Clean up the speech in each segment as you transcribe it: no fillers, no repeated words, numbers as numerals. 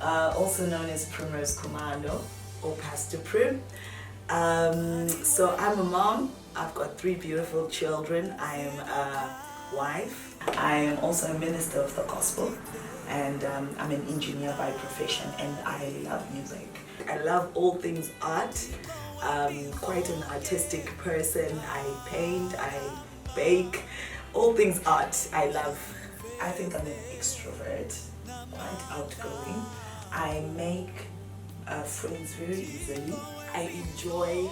also known as Primrose Commando or Pastor Prim. So I'm a mom. I've got 3 beautiful children. I am a wife. I am also a minister of the gospel, and I'm an engineer by profession, and I love music. I love all things art. Quite an artistic person. I paint, I bake, all things art I love. I think I'm an extrovert, quite outgoing. I make friends very easily. I enjoy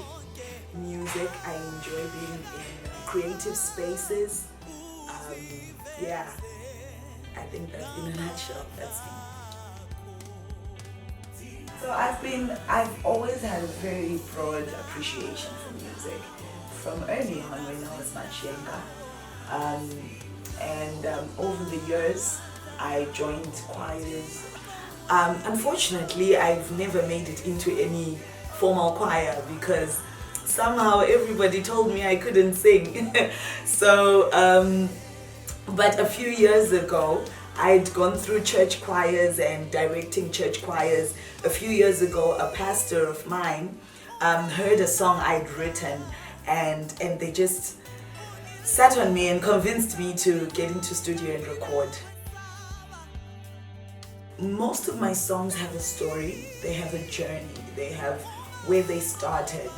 music. I enjoy being in creative spaces. Yeah, I think that in a nutshell, that's me. So I've always had a very broad appreciation for music from early on when I was much younger. Over the years, I joined choirs. Unfortunately, I've never made it into any formal choir because somehow everybody told me I couldn't sing. So, but a few years ago, I'd gone through church choirs and directing church choirs. A few years ago, a pastor of mine heard a song I'd written, and they just sat on me and convinced me to get into studio and record. Most of my songs have a story, they have a journey, they have where they started.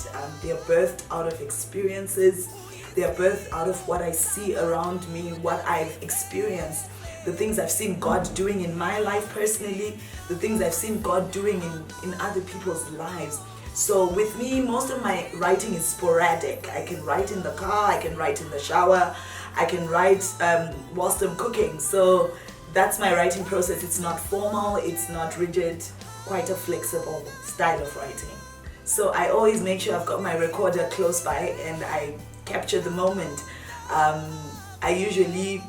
They're birthed out of experiences, they're birthed out of what I see around me, what I've experienced, the things I've seen God doing in my life personally, the things I've seen God doing in other people's lives. So with me, most of my writing is sporadic. I can write in the car, I can write in the shower, I can write whilst I'm cooking. So that's my writing process. It's not formal, it's not rigid, quite a flexible style of writing. So I always make sure I've got my recorder close by and I capture the moment. I usually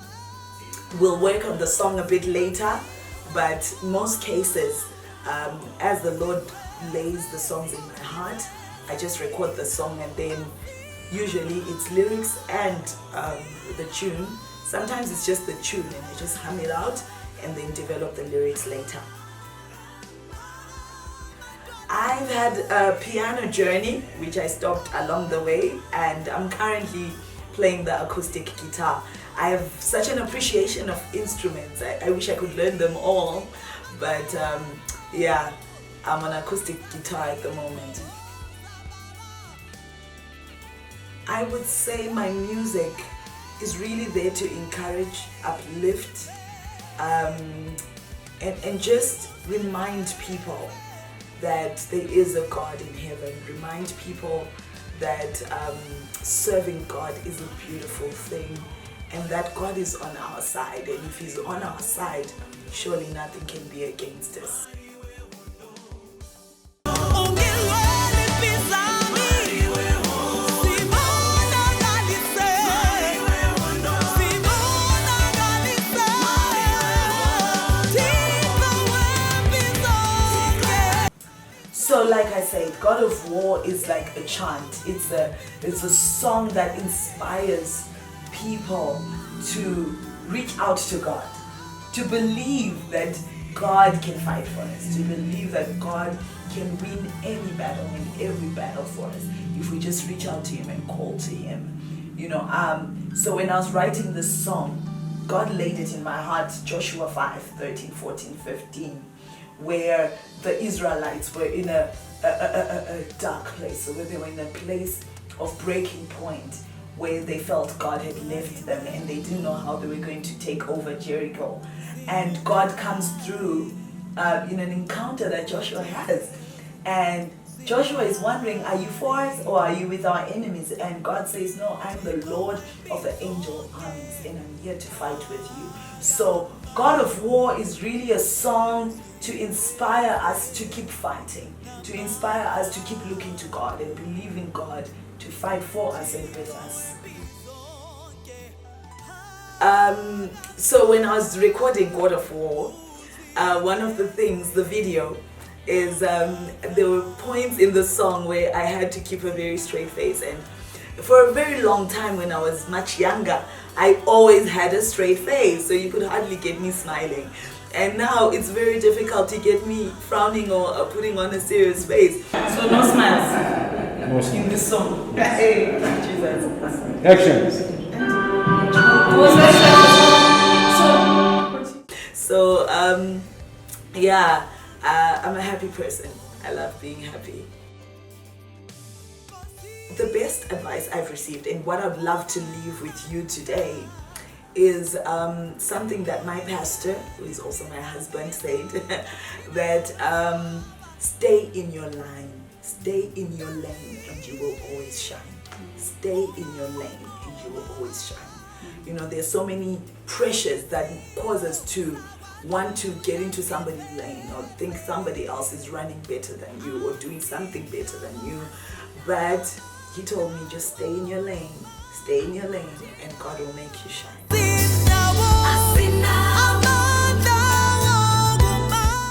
will work on the song a bit later, but most cases, as the Lord lays the songs in my heart, I just record the song, and then usually it's lyrics and the tune. Sometimes it's just the tune and I just hum it out and then develop the lyrics later. I've had a piano journey which I stopped along the way, and I'm currently playing the acoustic guitar. I have such an appreciation of instruments. I wish I could learn them all, but yeah, I'm on acoustic guitar at the moment. I would say my music is really there to encourage, uplift, and just remind people that there is a God in heaven. Remind people that serving God is a beautiful thing, and that God is on our side, and if He's on our side, surely nothing can be against us. So like I said, God of War is like a chant. It's a song that inspires people to reach out to God, to believe that God can fight for us, to believe that God can win any battle and every battle for us if we just reach out to Him and call to Him. You know, so when I was writing this song, God laid it in my heart, Joshua 5:13, 14, 15, where the Israelites were in a dark place, so where they were in a place of breaking point, where they felt God had left them and they didn't know how they were going to take over Jericho. And God comes through in an encounter that Joshua has. And Joshua is wondering, are you for us or are you with our enemies? And God says, no, I'm the Lord of the angel armies and I'm here to fight with you. So God of War is really a song to inspire us to keep fighting, to inspire us to keep looking to God and believing God to fight for us and with us. So when I was recording God of War, one of the things, the video, is there were points in the song where I had to keep a very straight face, and for a very long time when I was much younger, I always had a straight face, so you could hardly get me smiling. And now it's very difficult to get me frowning or putting on a serious face. So no smiles in this song. Hey, Jesus. Action. So yeah, I'm a happy person. I love being happy. The best advice I've received and what I'd love to leave with you today is something that my pastor, who is also my husband, said, that stay in your line, stay in your lane, and you will always shine. Stay in your lane and you will always shine. You know, there's so many pressures that cause us to want to get into somebody's lane or think somebody else is running better than you or doing something better than you. But he told me, just stay in your lane, and God will make you shine.